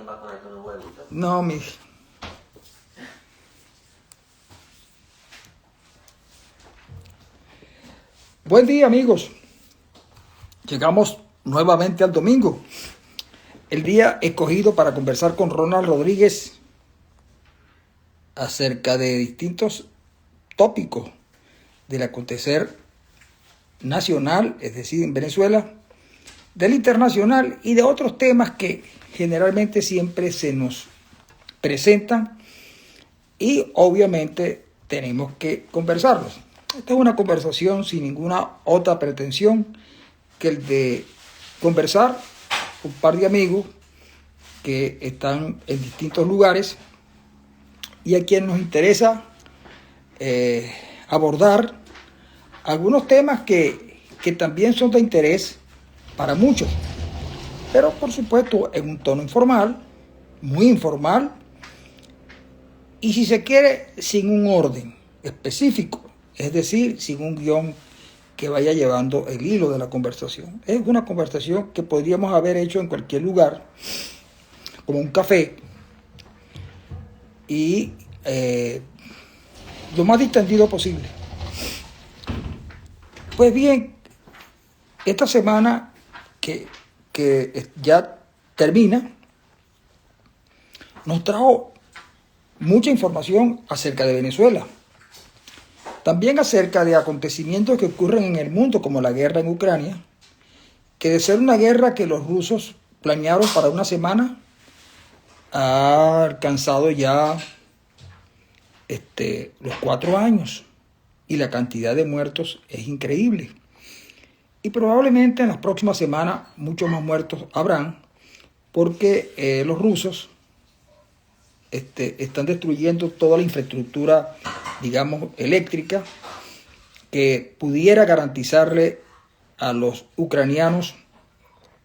para ponerte unos huevitos. No, mi. Buen día, amigos. Llegamos nuevamente al domingo, el día escogido para conversar con Ronald Rodríguez acerca de distintos tópicos del acontecer nacional, es decir, en Venezuela, del internacional y de otros temas que generalmente siempre se nos presentan y obviamente tenemos que conversarlos. Esta es una conversación sin ninguna otra pretensión que el de conversar un par de amigos que están en distintos lugares y a quienes nos interesa abordar algunos temas que también son de interés para muchos, pero por supuesto en un tono informal, muy informal, y si se quiere, sin un orden específico, es decir, sin un guión que vaya llevando el hilo de la conversación. Es una conversación que podríamos haber hecho en cualquier lugar, como un café, y lo más distendido posible. Pues bien, esta semana que ya termina, nos trajo mucha información acerca de Venezuela. También acerca de acontecimientos que ocurren en el mundo, como la guerra en Ucrania, que de ser una guerra que los rusos planearon para una semana, ha alcanzado ya los 4 años y la cantidad de muertos es increíble. Y probablemente en las próximas semanas muchos más muertos habrán, porque los rusos están destruyendo toda la infraestructura, digamos, eléctrica que pudiera garantizarle a los ucranianos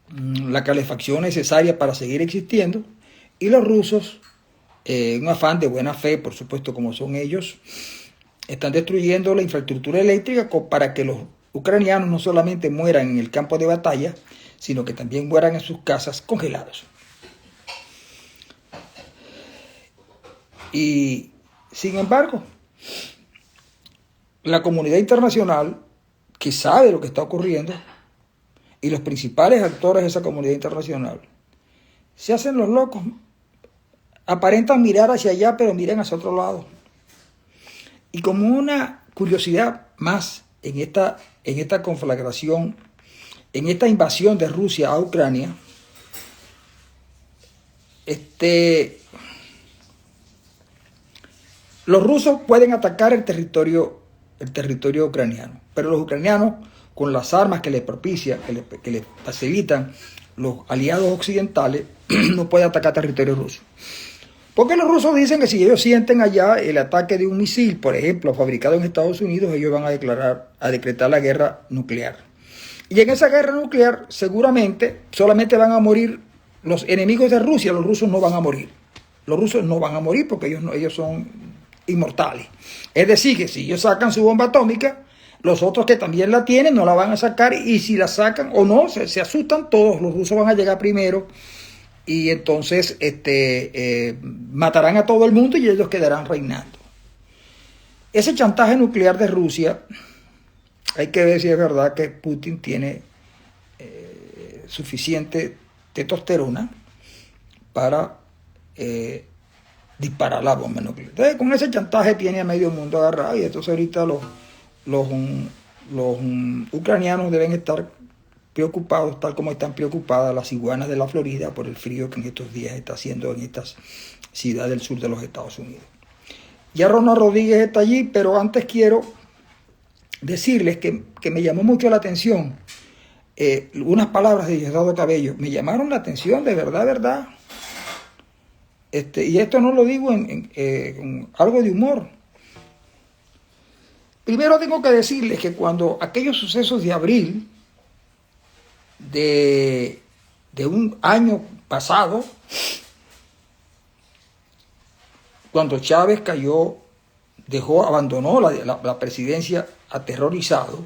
la calefacción necesaria para seguir existiendo, y los rusos, en un afán de buena fe, por supuesto, como son ellos, están destruyendo la infraestructura eléctrica para que los ucranianos no solamente mueran en el campo de batalla, sino que también mueran en sus casas congelados. Y sin embargo, la comunidad internacional, que sabe lo que está ocurriendo, y los principales actores de esa comunidad internacional, se hacen los locos, aparentan mirar hacia allá, pero miran hacia otro lado. Y como una curiosidad más en esta conflagración, en esta invasión de Rusia a Ucrania, los rusos pueden atacar el territorio ucraniano, pero los ucranianos, con las armas que les propicia, que les facilitan los aliados occidentales, no pueden atacar territorio ruso. Porque los rusos dicen que si ellos sienten allá el ataque de un misil, por ejemplo, fabricado en Estados Unidos, ellos van a decretar la guerra nuclear. Y en esa guerra nuclear seguramente solamente van a morir los enemigos de Rusia, los rusos no van a morir. Los rusos no van a morir porque ellos son inmortales. Es decir, que si ellos sacan su bomba atómica, los otros que también la tienen no la van a sacar, y si la sacan o no, se asustan todos, los rusos van a llegar primero y entonces matarán a todo el mundo y ellos quedarán reinando. Ese chantaje nuclear de Rusia, hay que ver si es verdad que Putin tiene suficiente testosterona para disparar la bomba nuclear. Entonces, con ese chantaje tiene a medio mundo agarrado, y entonces ahorita los ucranianos deben estar preocupados, tal como están preocupadas las iguanas de la Florida por el frío que en estos días está haciendo en estas ciudades del sur de los Estados Unidos. Ya Ronald Rodríguez está allí, pero antes quiero decirles que me llamó mucho la atención unas palabras de Diosdado Cabello. Me llamaron la atención, de verdad. Y esto no lo digo con algo de humor. Primero tengo que decirles que cuando aquellos sucesos de abril de un año pasado, cuando Chávez cayó, abandonó la presidencia aterrorizado,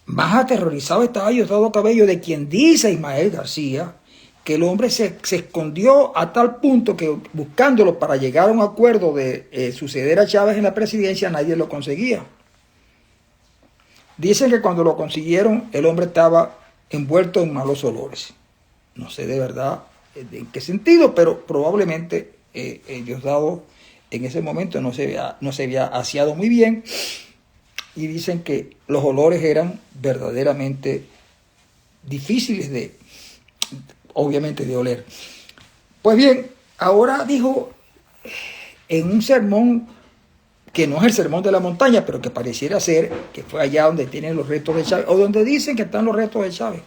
más aterrorizado estaba Diosdado Cabello, de quien dice Ismael García que el hombre se escondió a tal punto que buscándolo para llegar a un acuerdo de suceder a Chávez en la presidencia, nadie lo conseguía. Dicen que cuando lo consiguieron, el hombre estaba envuelto en malos olores. No sé de verdad en qué sentido, pero probablemente Diosdado en ese momento no se había aseado muy bien, y dicen que los olores eran verdaderamente difíciles obviamente de oler. Pues bien, ahora dijo en un sermón que no es el sermón de la montaña, pero que pareciera ser que fue allá donde tienen los restos de Chávez, o donde dicen que están los restos de Chávez.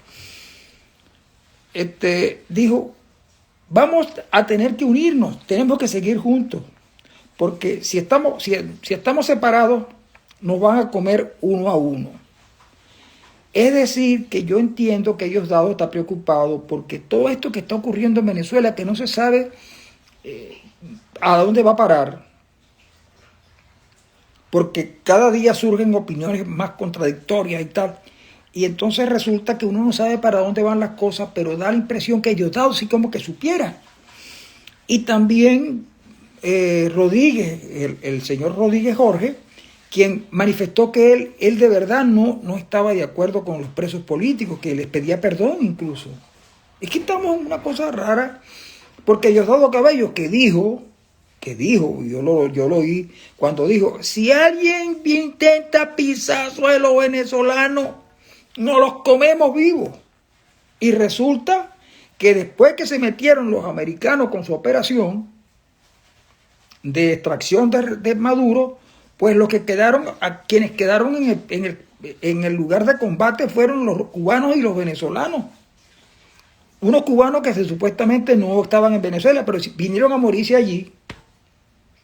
Dijo, vamos a tener que unirnos, tenemos que seguir juntos, porque si estamos separados, nos van a comer uno a uno. Es decir, que yo entiendo que Diosdado está preocupado porque todo esto que está ocurriendo en Venezuela, que no se sabe a dónde va a parar, porque cada día surgen opiniones más contradictorias y tal, y entonces resulta que uno no sabe para dónde van las cosas, pero da la impresión que Diosdado sí como que supiera. Y también Rodríguez, el señor Rodríguez Jorge, quien manifestó que él de verdad no estaba de acuerdo con los presos políticos, que les pedía perdón incluso. Es que estamos en una cosa rara, porque Diosdado Cabello, que dijo, yo lo oí, cuando dijo, si alguien intenta pisar suelo venezolano, nos los comemos vivos. Y resulta que después que se metieron los americanos con su operación de extracción de Maduro, pues los que quedaron, quienes quedaron en el lugar de combate fueron los cubanos y los venezolanos. Unos cubanos que supuestamente no estaban en Venezuela, pero vinieron a morirse allí.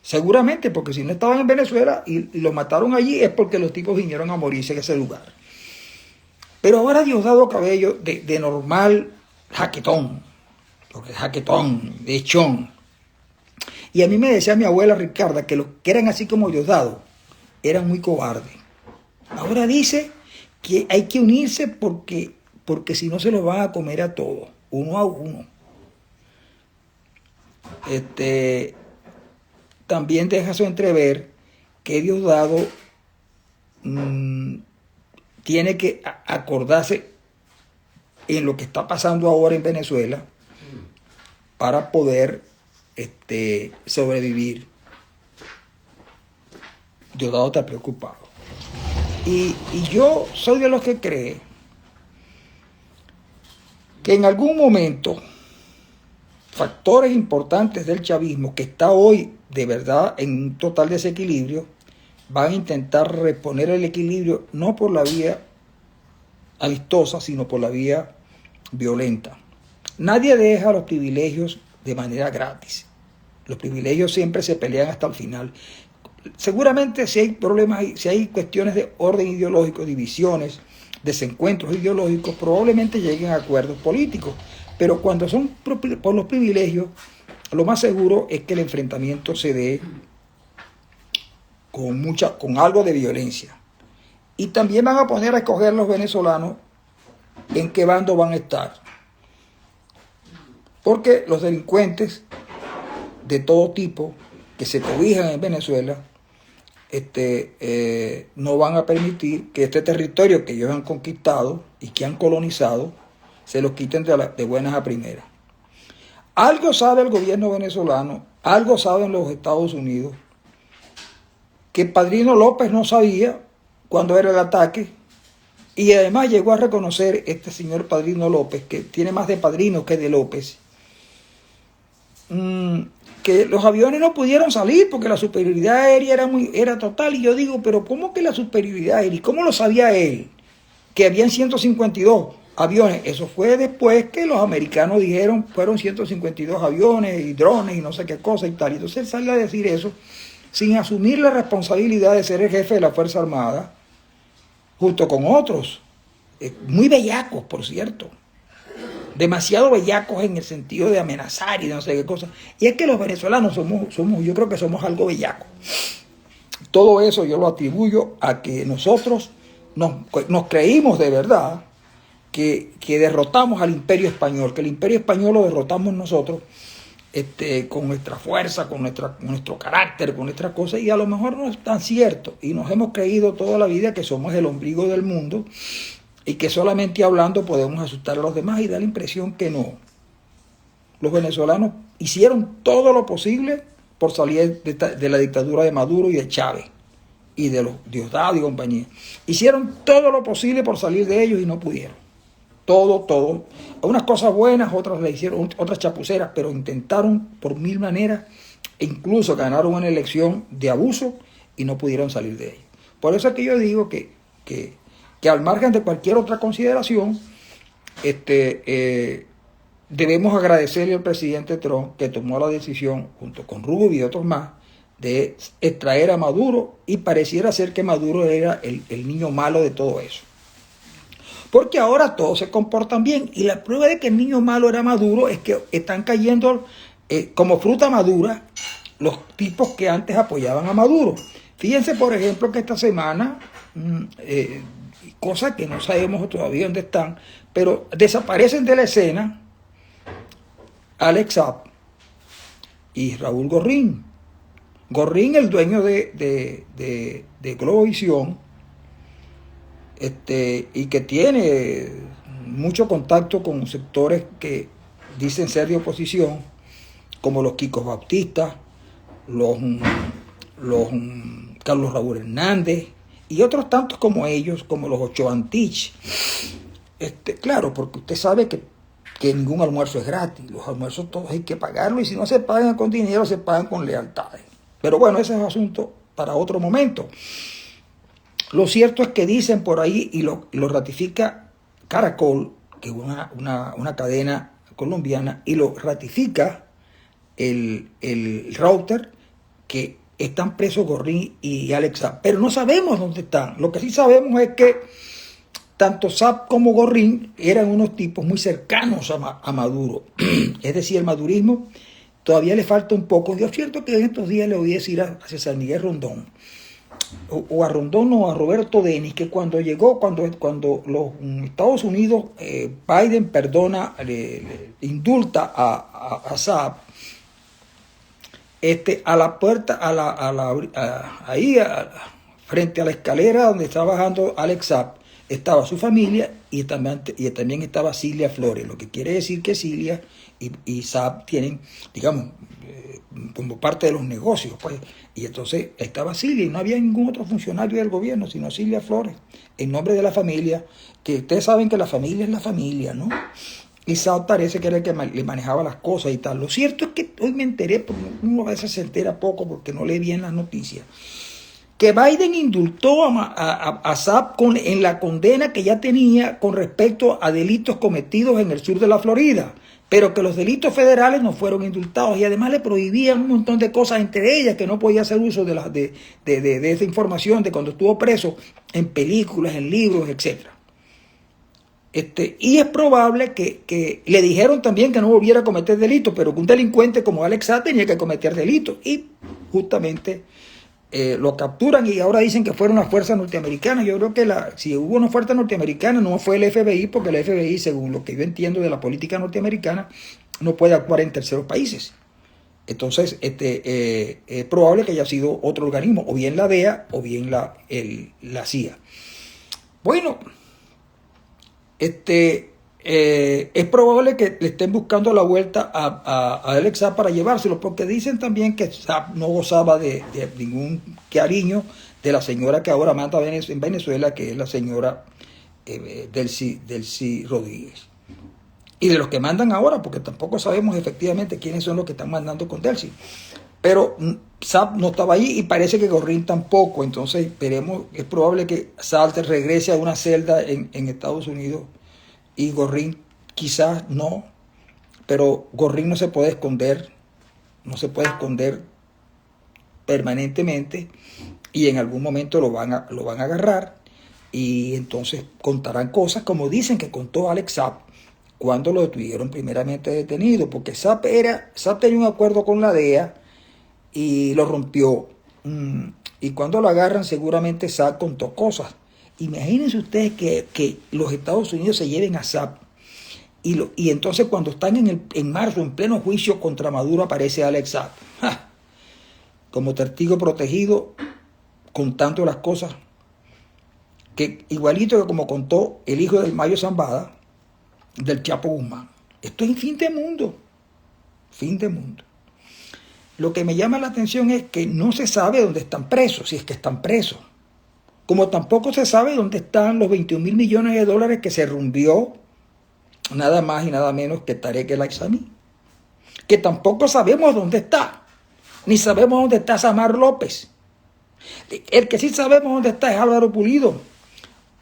Seguramente, porque si no estaban en Venezuela y los mataron allí, es porque los tipos vinieron a morirse en ese lugar. Pero ahora Diosdado Cabello, de normal jaquetón, porque es jaquetón, de echón. Y a mí me decía mi abuela Ricarda que los que eran así como Diosdado eran muy cobardes. Ahora dice que hay que unirse porque si no se los van a comer a todos, uno a uno. También deja eso entrever que Diosdado tiene que acordarse en lo que está pasando ahora en Venezuela para poder sobrevivir. Diosdado está preocupado. Y yo soy de los que cree que en algún momento factores importantes del chavismo, que está hoy de verdad en un total desequilibrio, van a intentar reponer el equilibrio no por la vía amistosa, sino por la vía violenta. Nadie deja los privilegios de manera gratis. Los privilegios siempre se pelean hasta el final. Seguramente si hay problemas, si hay cuestiones de orden ideológico, divisiones, desencuentros ideológicos, probablemente lleguen a acuerdos políticos. Pero cuando son por los privilegios, lo más seguro es que el enfrentamiento se dé con algo de violencia. Y también van a poner a escoger los venezolanos en qué bando van a estar. Porque los delincuentes de todo tipo que se cobijan en Venezuela no van a permitir que este territorio que ellos han conquistado y que han colonizado se los quiten de buenas a primeras. Algo sabe el gobierno venezolano, algo saben los Estados Unidos, que Padrino López no sabía cuándo era el ataque, y además llegó a reconocer este señor Padrino López, que tiene más de padrino que de López, que los aviones no pudieron salir porque la superioridad aérea era total. Y yo digo, pero ¿cómo que la superioridad aérea? ¿Y cómo lo sabía él? Que habían 152 aviones. Eso fue después que los americanos dijeron, fueron 152 aviones y drones y no sé qué cosa y tal. Y entonces él sale a decir eso sin asumir la responsabilidad de ser el jefe de la Fuerza Armada, junto con otros, muy bellacos, por cierto. Demasiado bellacos en el sentido de amenazar y no sé qué cosa. Y es que los venezolanos yo creo que somos algo bellacos. Todo eso yo lo atribuyo a que nosotros nos creímos de verdad que derrotamos al Imperio Español, que el Imperio Español lo derrotamos nosotros con nuestra fuerza, con nuestro carácter, con nuestras cosas, y a lo mejor no es tan cierto, y nos hemos creído toda la vida que somos el ombligo del mundo y que solamente hablando podemos asustar a los demás y da la impresión que no. Los venezolanos hicieron todo lo posible por salir de la dictadura de Maduro y de Chávez y de los Diosdado y compañía. Hicieron todo lo posible por salir de ellos y no pudieron. Todo. Unas cosas buenas, otras le hicieron, otras chapuceras, pero intentaron por mil maneras e incluso ganaron una elección de abuso y no pudieron salir de ello. Por eso es que yo digo que al margen de cualquier otra consideración, debemos agradecerle al presidente Trump que tomó la decisión, junto con Rubio y otros más, de extraer a Maduro, y pareciera ser que Maduro era el niño malo de todo eso. Porque ahora todos se comportan bien, y la prueba de que el niño malo era Maduro es que están cayendo como fruta madura los tipos que antes apoyaban a Maduro. Fíjense, por ejemplo, que esta semana, cosas que no sabemos todavía dónde están, pero desaparecen de la escena Alex Saab y Raúl Gorrín. Gorrín, el dueño de Globovisión, y que tiene mucho contacto con sectores que dicen ser de oposición, como los Kikos Bautistas, los Carlos Raúl Hernández y otros tantos como ellos, como los Ochoa Antich. Claro, porque usted sabe que ningún almuerzo es gratis, los almuerzos todos hay que pagarlos, y si no se pagan con dinero, se pagan con lealtades. Pero bueno, ese es un asunto para otro momento. Lo cierto es que dicen por ahí, y lo ratifica Caracol, que es una cadena colombiana, y lo ratifica el Router, que están presos Gorrín y Alex Saab. Pero no sabemos dónde están. Lo que sí sabemos es que tanto Saab como Gorrín eran unos tipos muy cercanos a Maduro. Es decir, el madurismo todavía le falta un poco. Yo es cierto que en estos días le oí decir a César Miguel Rondón, o a Rondón o a Roberto Denis, que cuando los Estados Unidos, Biden perdona, le indulta a Saab, a la puerta, ahí frente a la escalera donde estaba bajando Alex Saab, estaba su familia y también estaba Cilia Flores, lo que quiere decir que Cilia y Saab tienen, digamos, como parte de los negocios, pues. Y entonces estaba Cilia y no había ningún otro funcionario del gobierno, sino Cilia Flores, en nombre de la familia, que ustedes saben que la familia es la familia, ¿no? Y Saab parece que era el que le manejaba las cosas y tal. Lo cierto es que hoy me enteré, porque uno a veces se entera poco porque no lee bien las noticias, que Biden indultó a Saab en la condena que ya tenía con respecto a delitos cometidos en el sur de la Florida, pero que los delitos federales no fueron indultados, y además le prohibían un montón de cosas, entre ellas que no podía hacer uso de esa información de cuando estuvo preso en películas, en libros, etc. Y es probable que le dijeron también que no volviera a cometer delitos, pero que un delincuente como Alex Saab tenía que cometer delitos, y justamente lo capturan, y ahora dicen que fueron las fuerzas norteamericanas. Yo creo que si hubo una fuerza norteamericana no fue el FBI, porque el FBI, según lo que yo entiendo de la política norteamericana, no puede actuar en terceros países. Entonces es probable que haya sido otro organismo, o bien la DEA o bien la CIA. Bueno, es probable que le estén buscando la vuelta a Alex Saab para llevárselo, porque dicen también que Saab no gozaba de ningún cariño de la señora que ahora manda en Venezuela, que es la señora Delcy Rodríguez. Y de los que mandan ahora, porque tampoco sabemos efectivamente quiénes son los que están mandando con Delcy. Pero Saab no estaba ahí y parece que Gorrín tampoco. Entonces esperemos, es probable que Saab regrese a una celda en Estados Unidos, y Gorrín quizás no, pero Gorrín no se puede esconder permanentemente, y en algún momento lo van a agarrar, y entonces contarán cosas como dicen que contó Alex Saab cuando lo tuvieron primeramente detenido, porque Saab tenía un acuerdo con la DEA y lo rompió, y cuando lo agarran seguramente Saab contó cosas. Imagínense ustedes que los Estados Unidos se lleven a Saab y entonces cuando están en marzo, en pleno juicio contra Maduro, aparece Alex Saab. ¡Ja! Como testigo protegido, contando las cosas, que igualito que como contó el hijo del Mayo Zambada, del Chapo Guzmán. Esto es fin de mundo. Fin de mundo. Lo que me llama la atención es que no se sabe dónde están presos, si es que están presos. Como tampoco se sabe dónde están los 21.000 millones de dólares que se rumbió nada más y nada menos que Tarek El Aissami. Que tampoco sabemos dónde está. Ni sabemos dónde está Samar López. El que sí sabemos dónde está es Álvaro Pulido,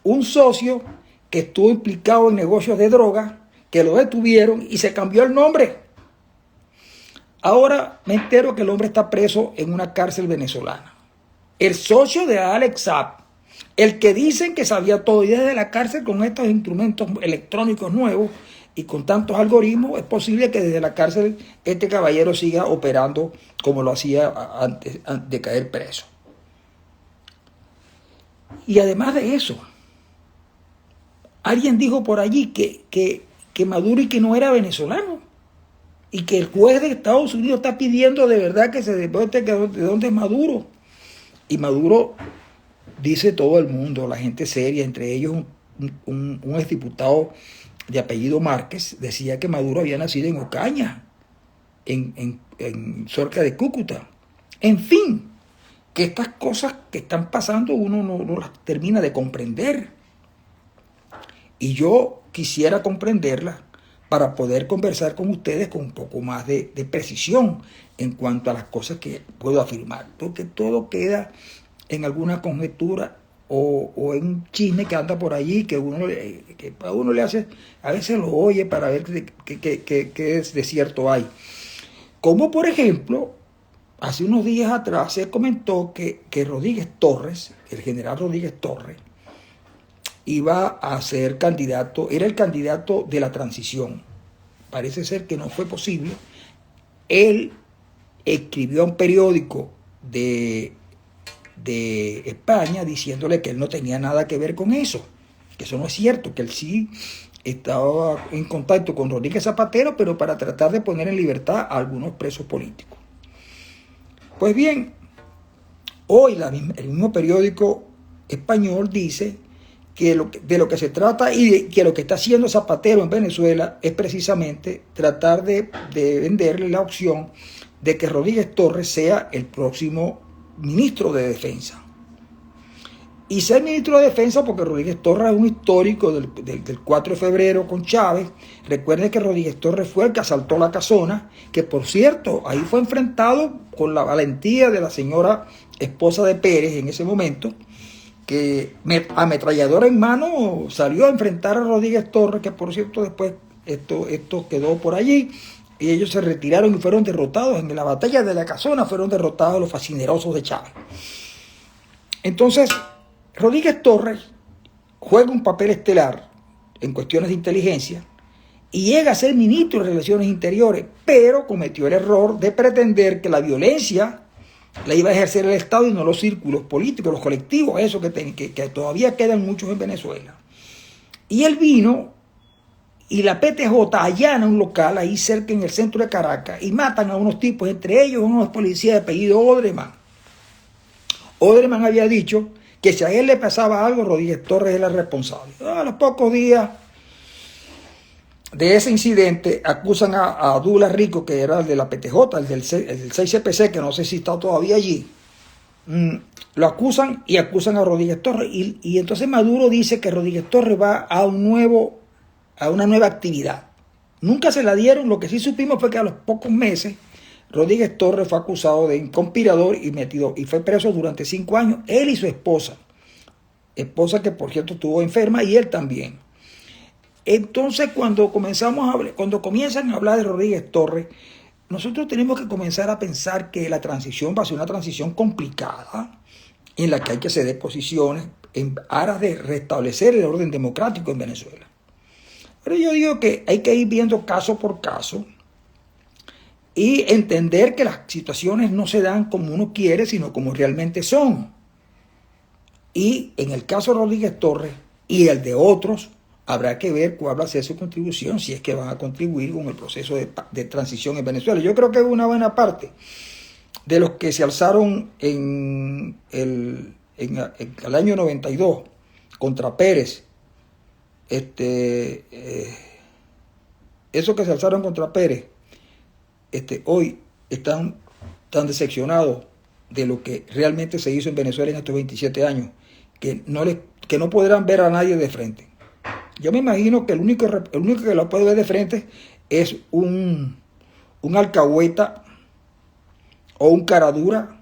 un socio que estuvo implicado en negocios de droga, que lo detuvieron y se cambió el nombre. Ahora me entero que el hombre está preso en una cárcel venezolana. El socio de Alex Saab, el que dicen que sabía todo, y desde la cárcel con estos instrumentos electrónicos nuevos y con tantos algoritmos, es posible que desde la cárcel este caballero siga operando como lo hacía antes de caer preso. Y además de eso, alguien dijo por allí que Maduro y que no era venezolano. Y que el juez de Estados Unidos está pidiendo de verdad que se demuestre de dónde es Maduro. Y Maduro, dice todo el mundo, la gente seria, entre ellos un exdiputado de apellido Márquez, decía que Maduro había nacido en Ocaña, cerca de Cúcuta. En fin, que estas cosas que están pasando uno no las termina de comprender. Y yo quisiera comprenderlas para poder conversar con ustedes con un poco más de precisión en cuanto a las cosas que puedo afirmar. Porque todo queda en alguna conjetura o en un chisme que anda por allí, que a uno le hace, a veces lo oye para ver qué de cierto hay. Como por ejemplo, hace unos días atrás se comentó que Rodríguez Torres, el general Rodríguez Torres, iba a ser candidato, era el candidato de la transición. Parece ser que no fue posible. Él escribió a un periódico de España diciéndole que él no tenía nada que ver con eso, que eso no es cierto, que él sí estaba en contacto con Rodríguez Zapatero, pero para tratar de poner en libertad a algunos presos políticos. Pues bien, hoy el mismo periódico español dice que de lo que se trata y que lo que está haciendo Zapatero en Venezuela es precisamente tratar de venderle la opción de que Rodríguez Torres sea el próximo ministro de Defensa. Y ser ministro de Defensa porque Rodríguez Torres es un histórico del 4 de febrero con Chávez. Recuerden que Rodríguez Torres fue el que asaltó la casona, que por cierto, ahí fue enfrentado con la valentía de la señora esposa de Pérez en ese momento, que ametralladora en mano salió a enfrentar a Rodríguez Torres, que por cierto después esto quedó por allí, y ellos se retiraron y fueron derrotados en la batalla de la Casona, fueron derrotados los fascinerosos de Chávez. Entonces, Rodríguez Torres juega un papel estelar en cuestiones de inteligencia y llega a ser ministro de Relaciones Interiores, pero cometió el error de pretender que la violencia la iba a ejercer el Estado y no los círculos políticos, los colectivos, eso que todavía quedan muchos en Venezuela. Y él vino y la PTJ allana un local ahí cerca en el centro de Caracas y matan a unos tipos, entre ellos unos policías de apellido Odreman. Odreman había dicho que si a él le pasaba algo, Rodríguez Torres era el responsable. A los pocos días de ese incidente acusan a Douglas Rico, que era el de la PTJ, el del 6CPC, que no sé si está todavía allí. Lo acusan y acusan a Rodríguez Torres. Y entonces Maduro dice que Rodríguez Torres va a una nueva actividad. Nunca se la dieron. Lo que sí supimos fue que a los pocos meses Rodríguez Torres fue acusado de conspirador y fue preso durante 5 años. Él y su esposa que por cierto estuvo enferma, y él también. Entonces cuando comienzan a hablar de Rodríguez Torres, nosotros tenemos que comenzar a pensar que la transición va a ser una transición complicada, en la que hay que ceder posiciones en aras de restablecer el orden democrático en Venezuela. Pero yo digo que hay que ir viendo caso por caso y entender que las situaciones no se dan como uno quiere, sino como realmente son. Y en el caso de Rodríguez Torres y el de otros, habrá que ver cuál va a ser su contribución, si es que van a contribuir con el proceso de transición en Venezuela. Yo creo que una buena parte de los que se alzaron en el año 92 contra Pérez, esos que se alzaron contra Pérez, hoy están tan decepcionados de lo que realmente se hizo en Venezuela en estos 27 años, que no podrán ver a nadie de frente. Yo me imagino que el único que lo puede ver de frente es un alcahueta o un caradura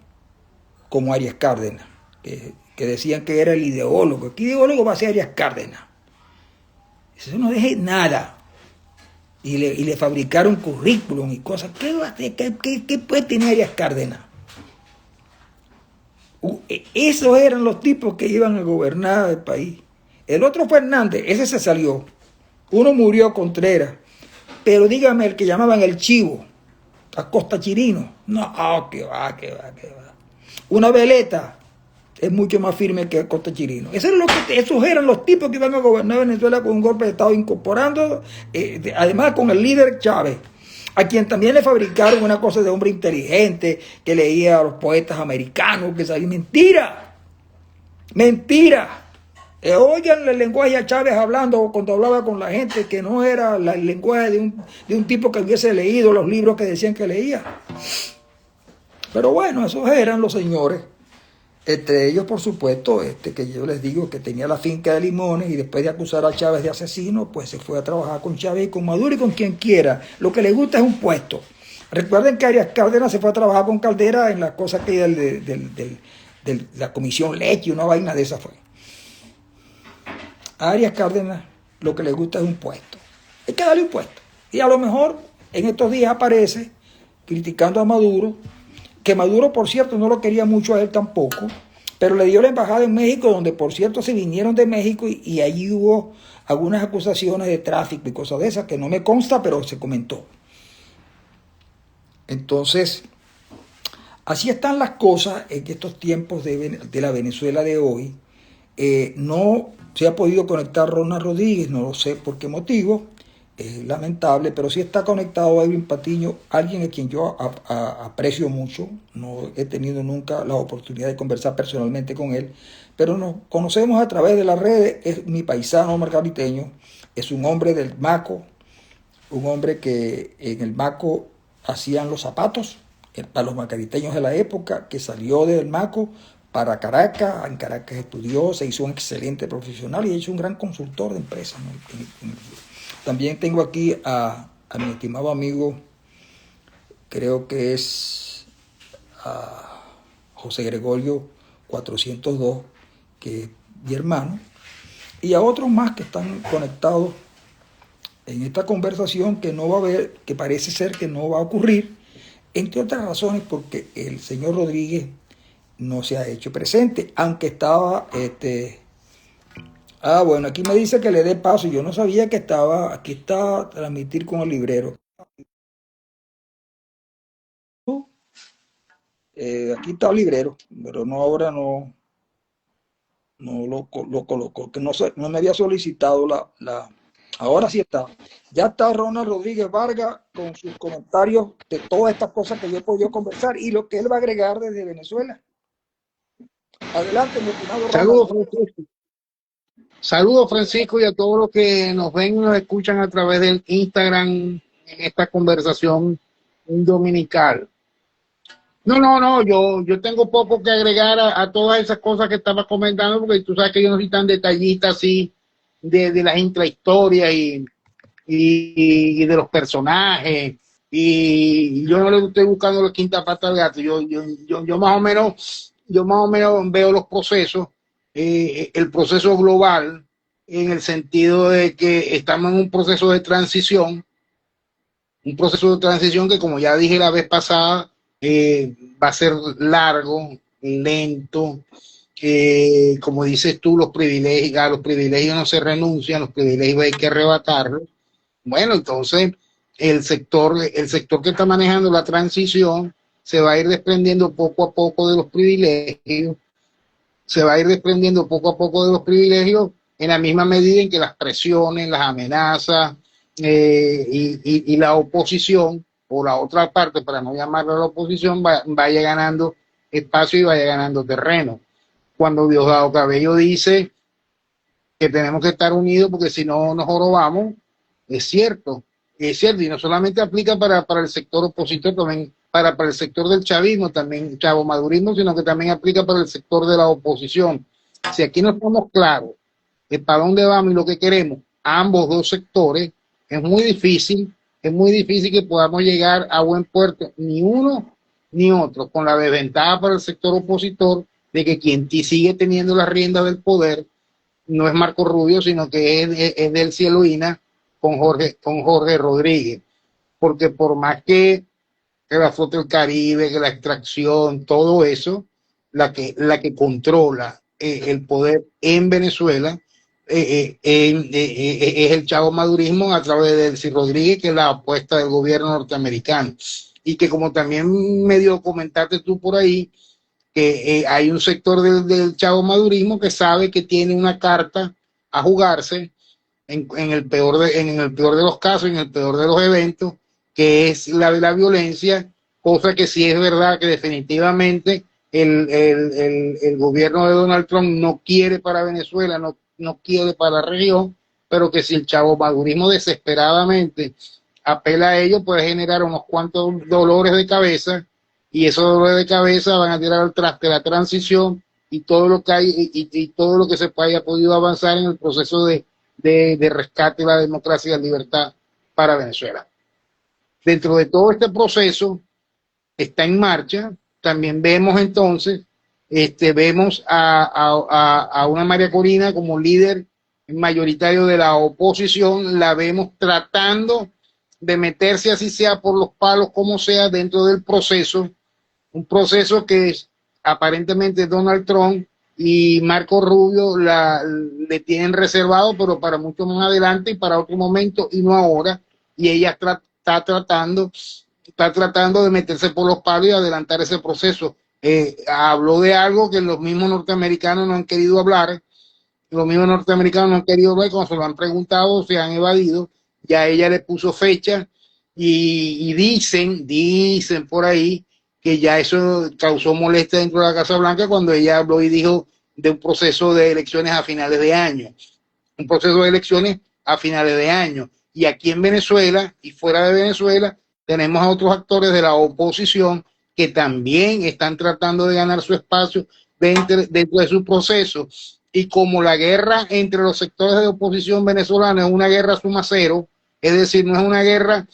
como Arias Cárdenas, que decían que era el ideólogo. ¿Qué ideólogo va a ser Arias Cárdenas? Eso no deje nada. Y le fabricaron currículum y cosas. ¿Qué puede tener Arias Cárdenas? Esos eran los tipos que iban a gobernar el país. El otro Fernández, ese se salió. Uno murió, Contreras. Pero dígame el que llamaban el Chivo, Acosta Chirino. No, que va. Una veleta es mucho más firme que Acosta Chirino. Esos eran los tipos que iban a gobernar Venezuela con un golpe de Estado, incorporando, además con el líder Chávez, a quien también le fabricaron una cosa de hombre inteligente, que leía a los poetas americanos, que sabía. Mentira. Oigan el lenguaje a Chávez hablando cuando hablaba con la gente, que no era el lenguaje de un tipo que hubiese leído los libros que decían que leía. Pero bueno, esos eran los señores. Entre ellos, por supuesto, que yo les digo que tenía la finca de limones y después de acusar a Chávez de asesino, pues se fue a trabajar con Chávez y con Maduro y con quien quiera. Lo que le gusta es un puesto. Recuerden que Arias Cárdenas se fue a trabajar con Caldera en la cosa que de la comisión Leche, una vaina de esa fue. A Arias Cárdenas lo que le gusta es un puesto. Hay que darle un puesto. Y a lo mejor en estos días aparece criticando a Maduro, que Maduro, por cierto, no lo quería mucho a él tampoco, pero le dio la embajada en México, donde, por cierto, se vinieron de México y allí hubo algunas acusaciones de tráfico y cosas de esas, que no me consta, pero se comentó. Entonces, así están las cosas en estos tiempos de la Venezuela de hoy. No se ha podido conectar Ronald Rodríguez, no lo sé por qué motivo, es lamentable, pero sí está conectado Edwin Patiño, alguien a quien yo aprecio mucho. No he tenido nunca la oportunidad de conversar personalmente con él, pero nos conocemos a través de las redes. Es mi paisano margariteño, es un hombre del Maco, un hombre que en el Maco hacían los zapatos para los margariteños de la época, que salió del Maco para Caracas. En Caracas estudió, se hizo un excelente profesional y ha hecho un gran consultor de empresas, ¿no? También tengo aquí a mi estimado amigo, creo que es José Gregorio 402, que es mi hermano, y a otros más que están conectados en esta conversación, que no va a haber, que parece ser que no va a ocurrir, entre otras razones porque el señor Rodríguez no se ha hecho presente, aunque estaba bueno, aquí me dice que le dé paso. Yo no sabía que estaba. Aquí está transmitir con el librero. Aquí está el librero, pero no, ahora no lo colocó, que no me había solicitado ahora sí está. Ya está Ronald Rodríguez Vargas con sus comentarios de todas estas cosas que yo he podido conversar y lo que él va a agregar desde Venezuela. Adelante, mi estimado Ronald. Saludos, Francisco. Saludos, Francisco, y a todos los que nos ven y nos escuchan a través del Instagram en esta conversación dominical. No, yo tengo poco que agregar a todas esas cosas que estaba comentando, porque tú sabes que yo no soy tan detallista así de las intrahistorias y de los personajes, y yo no le estoy buscando la quinta pata al gato. Yo más o menos veo los procesos, el proceso global, en el sentido de que estamos en un proceso de transición que, como ya dije la vez pasada, va a ser largo, lento. Como dices tú, a los privilegios no se renuncian, los privilegios hay que arrebatarlos. Bueno, entonces el sector que está manejando la transición se va a ir desprendiendo poco a poco de los privilegios, se va a ir desprendiendo poco a poco de los privilegios en la misma medida en que las presiones, las amenazas y la oposición, o la otra parte, para no llamarla la oposición, vaya ganando espacio y vaya ganando terreno. Cuando Diosdado Cabello dice que tenemos que estar unidos porque si no nos jorobamos, es cierto, y no solamente aplica para el sector opositor, también para el sector del chavismo, también chavo madurismo, sino que también aplica para el sector de la oposición. Si aquí no estamos claros de para dónde vamos y lo que queremos, ambos dos sectores, es muy difícil que podamos llegar a buen puerto, ni uno ni otro, con la desventaja para el sector opositor de que quien sigue teniendo las riendas del poder no es Marco Rubio, sino que es del Cieloína con Jorge Rodríguez. Porque por más que la flota del Caribe, que la extracción, todo eso, la que controla el poder en Venezuela es el chavo madurismo a través de Delcy Rodríguez, que es la apuesta del gobierno norteamericano. Y que como también medio comentaste tú por ahí, que hay un sector del chavo madurismo que sabe que tiene una carta a jugarse en el peor de los casos, en el peor de los eventos, que es la de la violencia, cosa que sí es verdad que definitivamente el gobierno de Donald Trump no quiere para Venezuela, no quiere para la región, pero que si el chavo madurismo desesperadamente apela a ello, puede generar unos cuantos dolores de cabeza, y esos dolores de cabeza van a tirar al traste la transición y todo lo que hay y todo lo que se haya podido avanzar en el proceso de rescate de la democracia y la libertad para Venezuela. Dentro de todo este proceso está en marcha, también vemos entonces, vemos a una María Corina como líder mayoritario de la oposición, la vemos tratando de meterse así sea por los palos como sea dentro del proceso, un proceso que es, aparentemente Donald Trump y Marco Rubio le tienen reservado, pero para mucho más adelante y para otro momento y no ahora, y ella está tratando de meterse por los palos y adelantar ese proceso. Habló de algo que los mismos norteamericanos no han querido hablar, los mismos norteamericanos no han querido hablar, cuando se lo han preguntado se han evadido, ya ella le puso fecha y dicen por ahí que ya eso causó molestia dentro de la Casa Blanca cuando ella habló y dijo de un proceso de elecciones a finales de año, un proceso de elecciones a finales de año. Y aquí en Venezuela y fuera de Venezuela tenemos a otros actores de la oposición que también están tratando de ganar su espacio dentro de su proceso. Y como la guerra entre los sectores de oposición venezolana es una guerra suma cero, es decir, no es una guerra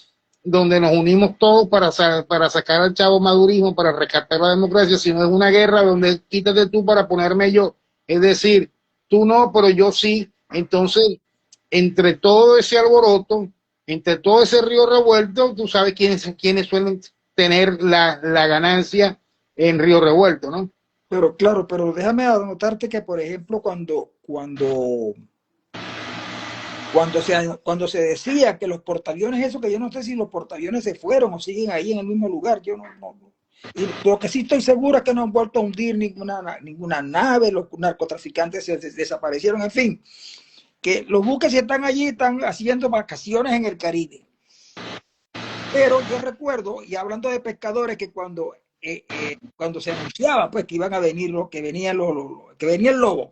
donde nos unimos todos para sacar al chavo madurismo, para rescatar la democracia, sino es una guerra donde quítate tú para ponerme yo. Es decir, tú no, pero yo sí. Entonces, entre todo ese alboroto, entre todo ese río revuelto, tú sabes quiénes suelen tener la ganancia en río revuelto, ¿no? Pero claro, pero déjame anotarte que, por ejemplo, cuando se decía que los portaaviones, eso que yo no sé si los portaaviones se fueron o siguen ahí en el mismo lugar, yo no. Y lo que sí estoy seguro es que no han vuelto a hundir ninguna nave, los narcotraficantes se desaparecieron, en fin, que los buques están allí, están haciendo vacaciones en el Caribe. Pero yo recuerdo, y hablando de pescadores, que cuando se anunciaba pues que iban a venir que venía el lobo,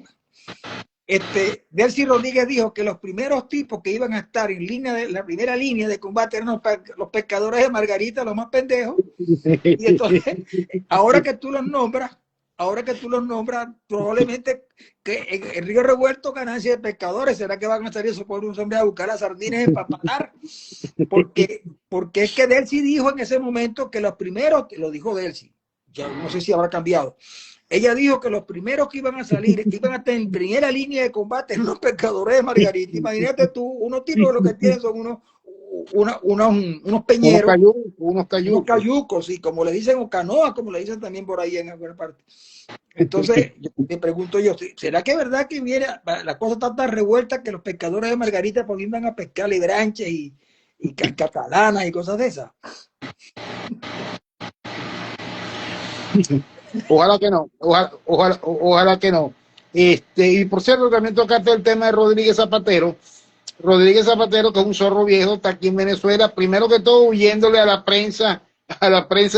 Delcy Rodríguez dijo que los primeros tipos que iban a estar en la primera línea de combate eran los pescadores de Margarita, los más pendejos. Y entonces, ahora que tú los nombras, probablemente que en el río revuelto ganancia de pescadores. ¿Será que van a salir esos pobres hombres a buscar las sardinas para pagar? Porque es que Delcy dijo en ese momento que los primeros, lo dijo Delcy, ya no sé si habrá cambiado. Ella dijo que los primeros que iban a salir, iban a estar en primera línea de combate en los pescadores de Margarita. Imagínate tú, unos tipos lo que tienen son unos peñeros, unos cayucos, y como le dicen, o canoas, como le dicen también por ahí en alguna parte. Entonces, me pregunto yo, ¿será que es verdad que mira, la cosa está tan revuelta que los pescadores de Margarita pues iban a pescar libranches y catalanas y cosas de esas? Ojalá que no, ojalá que no. Y por cierto, también tocaste el tema de Rodríguez Zapatero. Rodríguez Zapatero, que es un zorro viejo, está aquí en Venezuela, primero que todo huyéndole a la prensa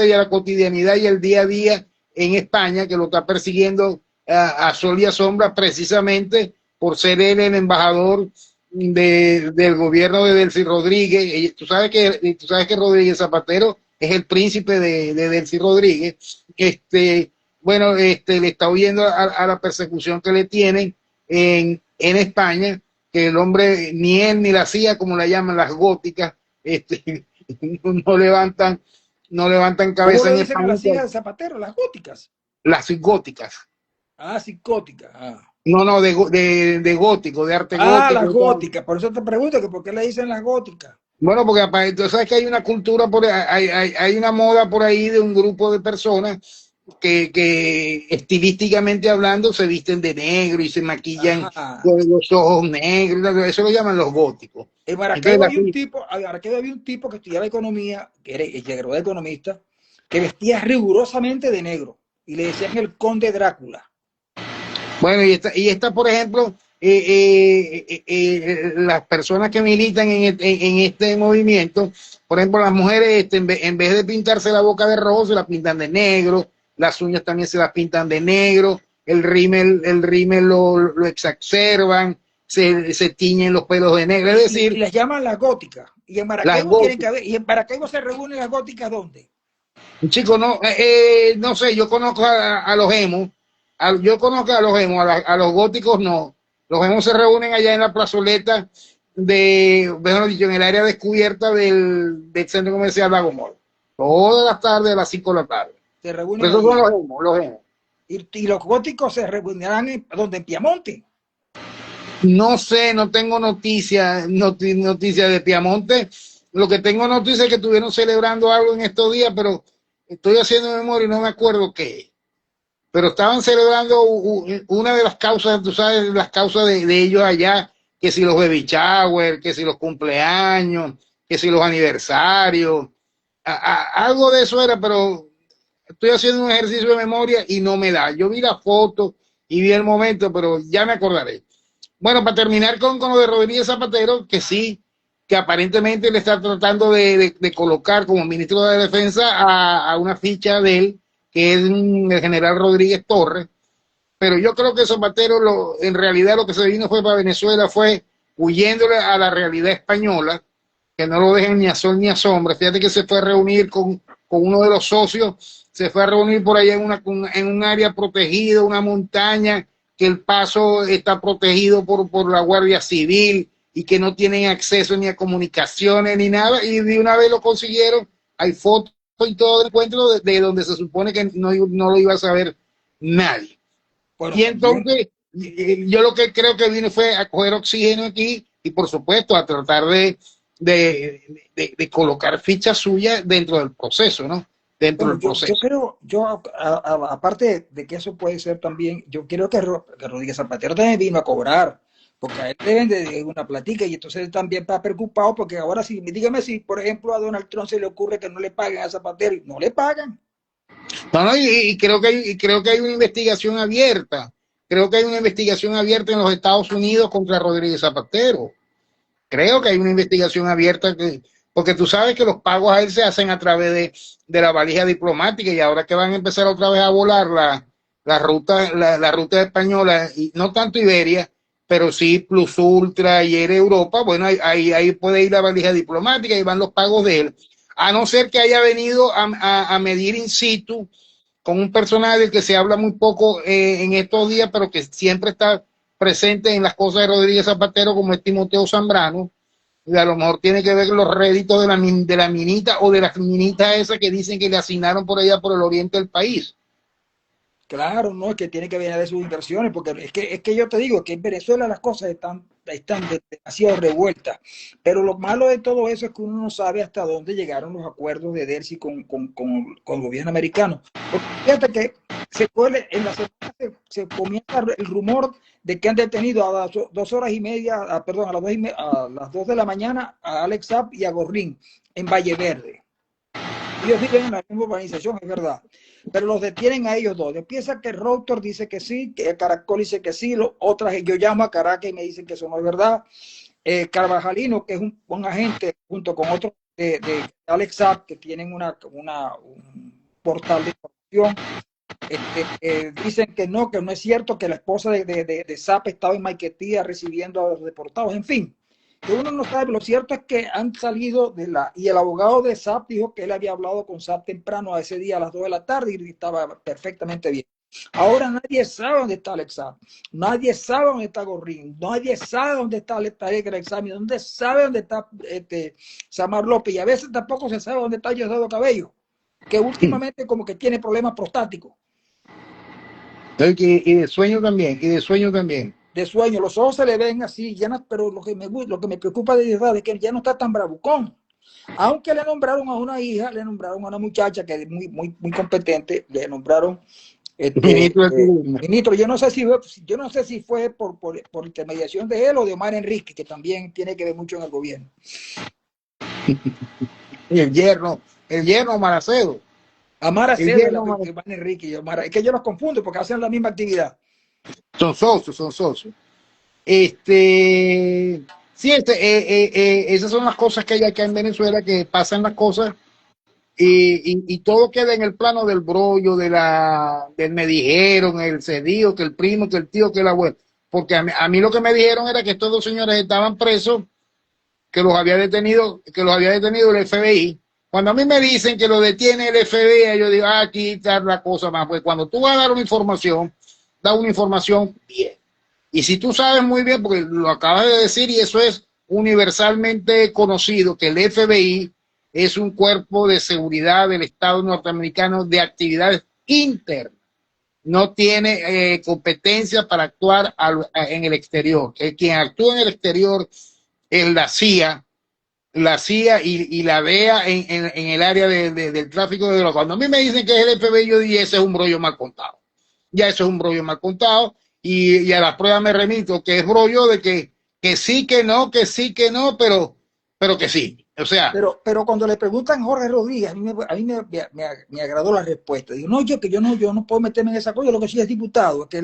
y a la cotidianidad y el día a día en España, que lo está persiguiendo a sol y a sombra, precisamente por ser él el embajador del gobierno de Delcy Rodríguez. Tú sabes que Rodríguez Zapatero es el príncipe de Delcy Rodríguez. Le está huyendo a la persecución que le tienen en España, que el hombre, ni él ni la CIA, como la llaman las góticas, no levantan, no levantan ¿Cómo cabeza le en dicen a España, las hijas de Zapatero? Las góticas. las góticas. Ah, psicóticas. Ah. No, no, de gótico, de arte Ah, gótico. las góticas. Por eso te pregunto que por qué le dicen las góticas. Bueno, porque tú sabes que hay una cultura, hay una moda por ahí de un grupo de personas que estilísticamente hablando se visten de negro y se maquillan Ajá. con los ojos negros, eso lo llaman los góticos. En Entonces, Maracaibo había un tipo que estudiaba economía, que era economista, que vestía rigurosamente de negro y le decían el conde Drácula. bueno, y está por ejemplo, las personas que militan en este movimiento, por ejemplo, las mujeres, en vez de pintarse la boca de rojo, se la pintan de negro, las uñas también se las pintan de negro, el rímel lo exacerban, se tiñen los pelos de negro, es Y decir, las llaman las góticas. las góticas. Y en Maracaibo se reúnen las góticas ¿dónde? Chicos, no, no sé, yo conozco a los emos, yo conozco a los emos, a los góticos no. Los emos se reúnen allá en la plazoleta mejor dicho, en el área descubierta del centro comercial Lago Mall. Todas las tardes a las 5 de la tarde. Se Por reúnen eso son allí. los emos. Y los góticos se reunirán ¿dónde? En Piamonte. No sé, no tengo noticia de Piamonte. Lo que tengo noticia es que estuvieron celebrando algo en estos días, pero estoy haciendo memoria y no me acuerdo qué. Pero estaban celebrando una de las causas, tú sabes, las causas de ellos allá, que si los baby shower, que si los cumpleaños, que si los aniversarios, algo de eso era, pero estoy haciendo un ejercicio de memoria y no me da. Yo vi la foto y vi el momento, pero ya me acordaré. Bueno, para terminar con lo de Rodríguez Zapatero, que sí, que aparentemente le está tratando de colocar como ministro de Defensa a una ficha de él, que es el general Rodríguez Torres, pero yo creo que Zapatero en realidad lo que se vino fue para Venezuela, fue huyéndole a la realidad española, que no lo dejen ni a sol ni a sombra. Fíjate que se fue a reunir con uno de los socios, se fue a reunir por allá en un área protegida, una montaña, que el paso está protegido por la Guardia Civil y que no tienen acceso ni a comunicaciones ni nada, y de una vez lo consiguieron. Hay fotos y todo el encuentro de donde se supone que no lo iba a saber nadie. Bueno, Y también. entonces, yo lo que creo que vine fue a coger oxígeno aquí y, por supuesto, a tratar de colocar fichas suyas dentro del proceso, ¿no? Dentro Bueno, del yo proceso. creo, aparte de que eso puede ser también, yo creo que Rodríguez Zapatero también vino a cobrar, porque a él le deben de una platica y entonces él también está preocupado porque ahora sí, dígame si, por ejemplo, a Donald Trump se le ocurre que no le paguen a Zapatero, y no le pagan. No, no, creo que hay una investigación abierta. Creo que hay una investigación abierta en los Estados Unidos contra Rodríguez Zapatero. Creo que hay una investigación abierta, porque tú sabes que los pagos a él se hacen a través de la valija diplomática, y ahora que van a empezar otra vez a volar la ruta española, y no tanto Iberia, pero sí Plus Ultra y Air Europa, bueno, ahí puede ir la valija diplomática y van los pagos de él. A no ser que haya venido a medir in situ con un personaje del que se habla muy poco en estos días, pero que siempre está presente en las cosas de Rodríguez Zapatero, como es Timoteo Zambrano, y a lo mejor tiene que ver los réditos de la minita o de las minitas esas que dicen que le asignaron por allá por el oriente del país. Claro, no, es que tiene que venir de sus inversiones, porque es que yo te digo que en Venezuela las cosas están demasiado revueltas, pero lo malo de todo eso es que uno no sabe hasta dónde llegaron los acuerdos de Delcy con el gobierno americano. Porque fíjate que en la semana se comienza el rumor de que han detenido a las 2 horas y media, perdón, a las 2 de la mañana a Alex Saab y a Gorrín en Valle Verde. Ellos viven en la misma urbanización, es verdad. pero los detienen a ellos dos. Empieza que Routor dice que sí, que Caracol dice que sí, otras yo llamo a Caracas y me dicen que eso no es verdad. Carvajalino, que es un agente, junto con otros de Alex Saab, que tienen un portal de información, dicen que no es cierto, que la esposa de Saab estaba en Maiquetía recibiendo a los deportados, en fin, que uno no sabe. Lo cierto es que han salido y el abogado de Saab dijo que él había hablado con Saab temprano a ese día a las 2 de la tarde y estaba perfectamente bien. Ahora nadie sabe dónde está Alex Saab, nadie sabe dónde está Gorrín, nadie sabe dónde está el examen, dónde sabe dónde está Samar López, y a veces tampoco se sabe dónde está Diosdado Cabello, que últimamente como que tiene problemas prostáticos. Y de sueño también, y de sueño también. De sueño, los ojos se le ven así, ya no, pero lo que me preocupa de verdad es que ya no está tan bravucón. Aunque le nombraron a una hija, le nombraron a una muchacha que es muy competente, le nombraron ministro. Yo no sé si fue por intermediación de él o de Omar Enrique, que también tiene que ver mucho en el gobierno. Y el yerno Maracedo. Omar Enrique y Omar, es que yo los confundo porque hacen la misma actividad. Son socios. Sí, esas son las cosas que hay acá en Venezuela, que pasan las cosas y todo queda en el plano del brollo, del me dijeron, el cedido, que el primo, que el tío, que el abuelo. Porque a mí lo que me dijeron era que estos dos señores estaban presos, que los había detenido el FBI. Cuando a mí me dicen que lo detiene el FBI, yo digo, aquí está la cosa más. Pues cuando tú vas a dar una información, da una información bien. Y si tú sabes muy bien, porque lo acabas de decir y eso es universalmente conocido, que el FBI es un cuerpo de seguridad del Estado norteamericano de actividades internas. No tiene competencia para actuar en el exterior. Quien actúa en el exterior es la CIA y la DEA en el área del tráfico de drogas. Cuando a mí me dicen que es el FBI, yo digo, ese es un brollo mal contado. Ya eso es un brollo mal contado y a las pruebas me remito, que es brollo de que sí, que no, pero que sí. O sea. Pero cuando le preguntan a Jorge Rodríguez, a mí me agradó la respuesta. Digo, no, yo no puedo meterme en esa cosa, lo que sí es diputado. Que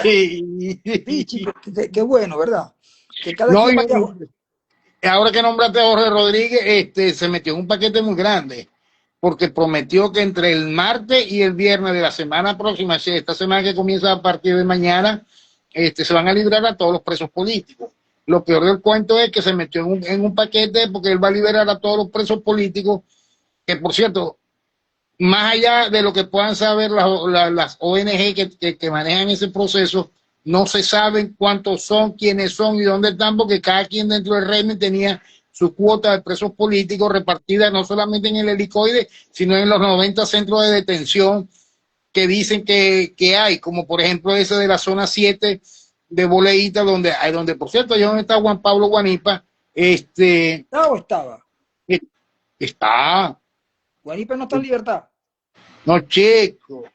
sí, chico, qué bueno, ¿verdad? Que cada no, quien vaya. Ahora que nombraste a Jorge Rodríguez, se metió en un paquete muy grande, porque prometió que entre el martes y el viernes de la semana próxima, esta semana que comienza a partir de mañana, se van a librar a todos los presos políticos. Lo peor del cuento es que se metió en un paquete porque él va a liberar a todos los presos políticos, que por cierto, más allá de lo que puedan saber las ONG que manejan ese proceso, no se saben cuántos son, quiénes son y dónde están, porque cada quien dentro del régimen tenía su cuota de presos políticos repartida no solamente en el helicoide, sino en los 90 centros de detención que dicen que hay, como por ejemplo ese de la zona 7 de Boleíta, donde por cierto, allá donde está Juan Pablo Guanipa, ¿No estaba? Está. Guanipa no está en libertad. No, chico.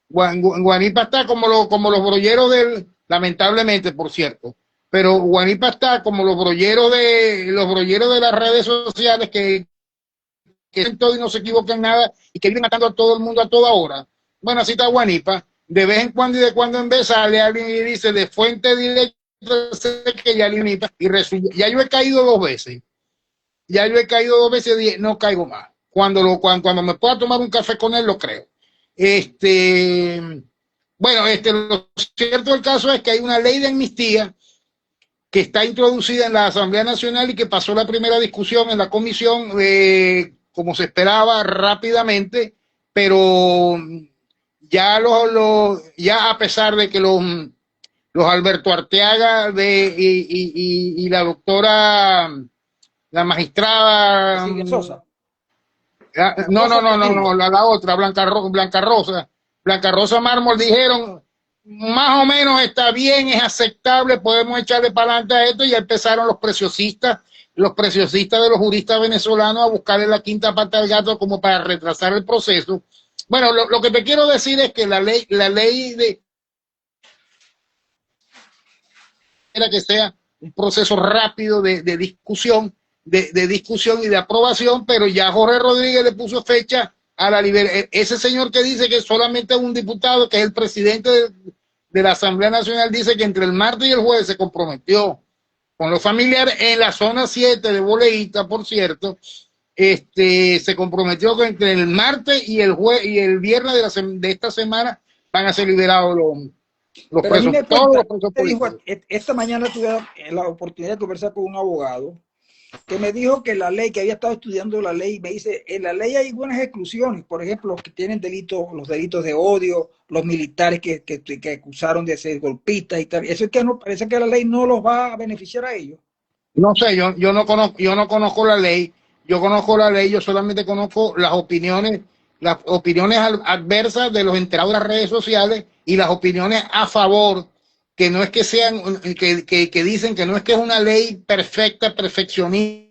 Guanipa está como los brolleros lamentablemente, por cierto, pero Guanipa está como los brolleros de las redes sociales que en todo y no se equivocan nada y que viven matando a todo el mundo a toda hora. Bueno, así está Guanipa. De vez en cuando y de cuando en vez sale alguien y dice de fuente directa que ya Guanipa y resulta, ya yo he caído dos veces. Y dije, no caigo más. Cuando me pueda tomar un café con él, lo creo. Bueno, lo cierto del caso es que hay una ley de amnistía que está introducida en la Asamblea Nacional y que pasó la primera discusión en la comisión, como se esperaba, rápidamente, pero ya ya a pesar de que los Alberto Arteaga y la doctora, la magistrada Silvia Sosa. No, la otra, Blanca Rosa Mármol dijeron, más o menos está bien, es aceptable, podemos echarle para adelante a esto, y ya empezaron los preciosistas de los juristas venezolanos a buscarle la quinta pata al gato como para retrasar el proceso. Bueno, lo que te quiero decir es que la ley era que sea un proceso rápido de discusión, de discusión y de aprobación, pero ya Jorge Rodríguez le puso fecha a la liberación. Ese señor que dice que solamente un diputado, que es el presidente de la Asamblea Nacional, dice que entre el martes y el jueves se comprometió con los familiares en la zona 7 de Boleíta, por cierto, se comprometió que entre el martes y el viernes de esta semana van a ser liberados los Pero a mí presos, me todos cuenta, los presos te dijo, políticos. esta mañana tuve la oportunidad de conversar con un abogado que me dijo que la ley, que había estado estudiando la ley, me dice, en la ley hay buenas exclusiones, por ejemplo, los que tienen delitos, los delitos de odio, los militares que acusaron de ser golpistas y tal. Eso es que no, parece que la ley no los va a beneficiar a ellos. No sé, yo no conozco la ley, yo solamente conozco las opiniones adversas de los enterados de las redes sociales y las opiniones a favor, que no es que sean, que dicen que no es que es una ley perfecta, perfeccionista,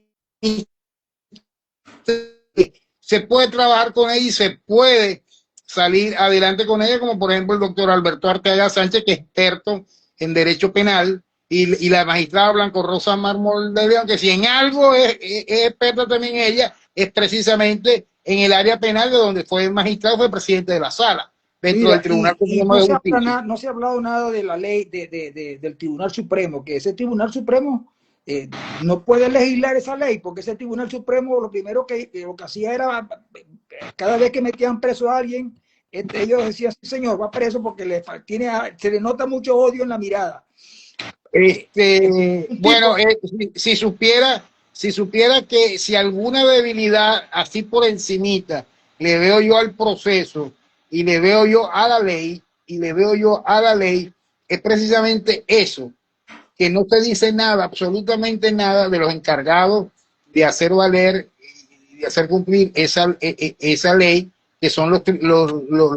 se puede trabajar con ella y se puede salir adelante con ella, como por ejemplo el doctor Alberto Arteaga Sánchez, que es experto en derecho penal, y la magistrada Blanco Rosa Mármol de León, que si en algo es experta también ella, es precisamente en el área penal, de donde fue magistrado, fue presidente de la sala, dentro del Mira, Tribunal y Supremo no de se habla Justicia. no se ha hablado nada de la ley del Tribunal Supremo, que ese Tribunal Supremo no puede legislar esa ley, porque ese Tribunal Supremo lo primero lo que hacía era, cada vez que metían preso a alguien, ellos decían, sí, señor, va preso porque se le nota mucho odio en la mirada. Un tipo, Bueno, si supiera que si alguna debilidad así por encimita le veo yo al proceso y le veo yo a la ley es precisamente eso, que no se dice nada, absolutamente nada de los encargados de hacer valer y de hacer cumplir esa ley, que son los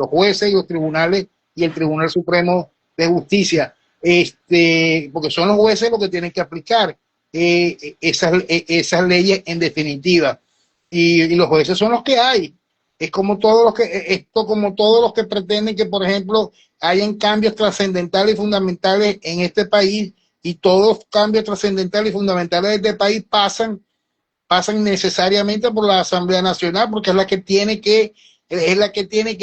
jueces y los tribunales y el Tribunal Supremo de Justicia, porque son los jueces los que tienen que aplicar esas leyes en definitiva. Y los jueces son los que hay. Es como todos los como todos los que pretenden que, por ejemplo, hayan cambios trascendentales y fundamentales en este país, y todos los cambios trascendentales y fundamentales de este país pasan necesariamente por la Asamblea Nacional, porque es la que tiene que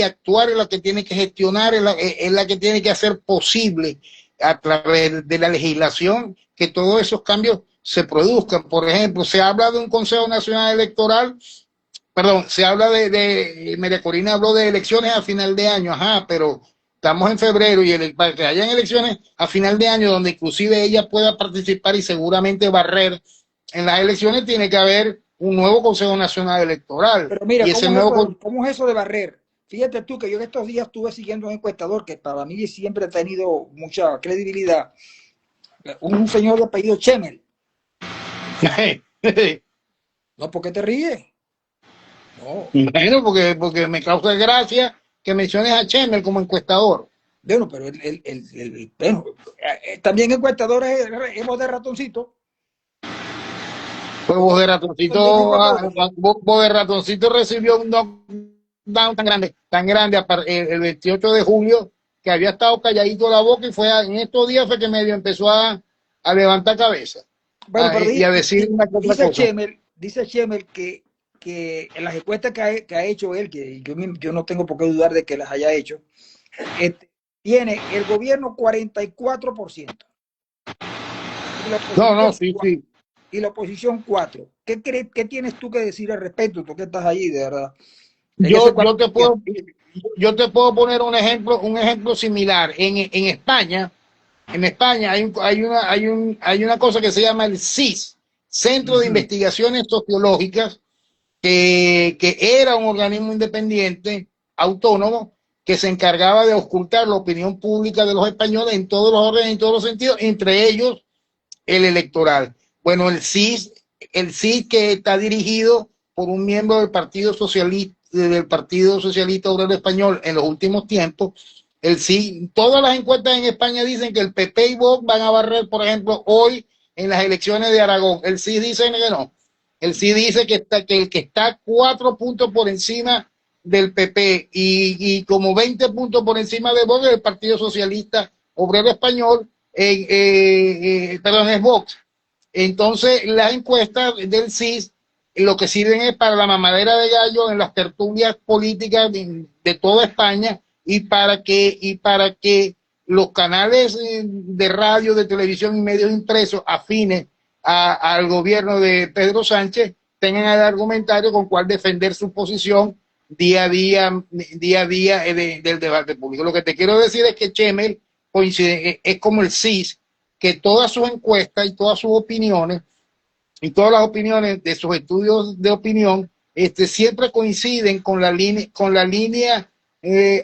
actuar, es la que tiene que gestionar, es la que tiene que hacer posible a través de la legislación que todos esos cambios se produzcan. Por ejemplo, se habla de un Consejo Nacional Electoral, perdón, se habla María Corina habló de elecciones a final de año, ajá, pero estamos en febrero y para que hayan elecciones a final de año donde inclusive ella pueda participar y seguramente barrer en las elecciones, tiene que haber un nuevo Consejo Nacional Electoral. pero mira, Y ese nuevo... ¿cómo es eso de barrer? Fíjate tú que yo en estos días estuve siguiendo un encuestador que para mí siempre ha tenido mucha credibilidad, un señor de apellido Chemel. No, ¿por qué te ríes? No. Bueno, porque me causa gracia que menciones a Chemel como encuestador. Bueno, pero bueno, también encuestadores hemos de ratoncito. Pues Voz de Ratoncito recibió un knockdown tan grande el 28 de julio, que había estado calladito la boca, y en estos días fue que medio empezó a levantar cabeza Bueno, pero y a decir una que otra cosa. Dice Chemel que en las encuestas que ha hecho él, que yo no tengo por qué dudar de que las haya hecho, tiene el gobierno 44%. No, sí. Y la oposición 4%. ¿Qué tienes tú que decir al respecto? Tú que estás allí, de verdad. Yo te puedo poner un ejemplo similar. En España hay una cosa que se llama el CIS, Centro de Investigaciones Sociológicas, que era un organismo independiente, autónomo, que se encargaba de ocultar la opinión pública de los españoles en todos los órdenes, en todos los sentidos, entre ellos el electoral. Bueno, el CIS que está dirigido por un miembro del Partido Socialista Obrero Español en los últimos tiempos. El CIS, todas las encuestas en España dicen que el PP y Vox van a barrer, por ejemplo, hoy en las elecciones de Aragón. El CIS dice que no. El CIS dice que el que está 4 puntos por encima del PP y como 20 puntos por encima de Vox, el Partido Socialista Obrero Español, perdón, es Vox. Entonces, las encuestas del CIS lo que sirven es para la mamadera de gallo en las tertulias políticas de toda España y para que los canales de radio, de televisión y medios impresos afines al gobierno de Pedro Sánchez tengan el argumentario con cual defender su posición día a día del debate público. Lo que te quiero decir es que Chemel coincide, es como el CIS, que todas sus encuestas y todas sus opiniones y todas las opiniones de sus estudios de opinión siempre coinciden con la línea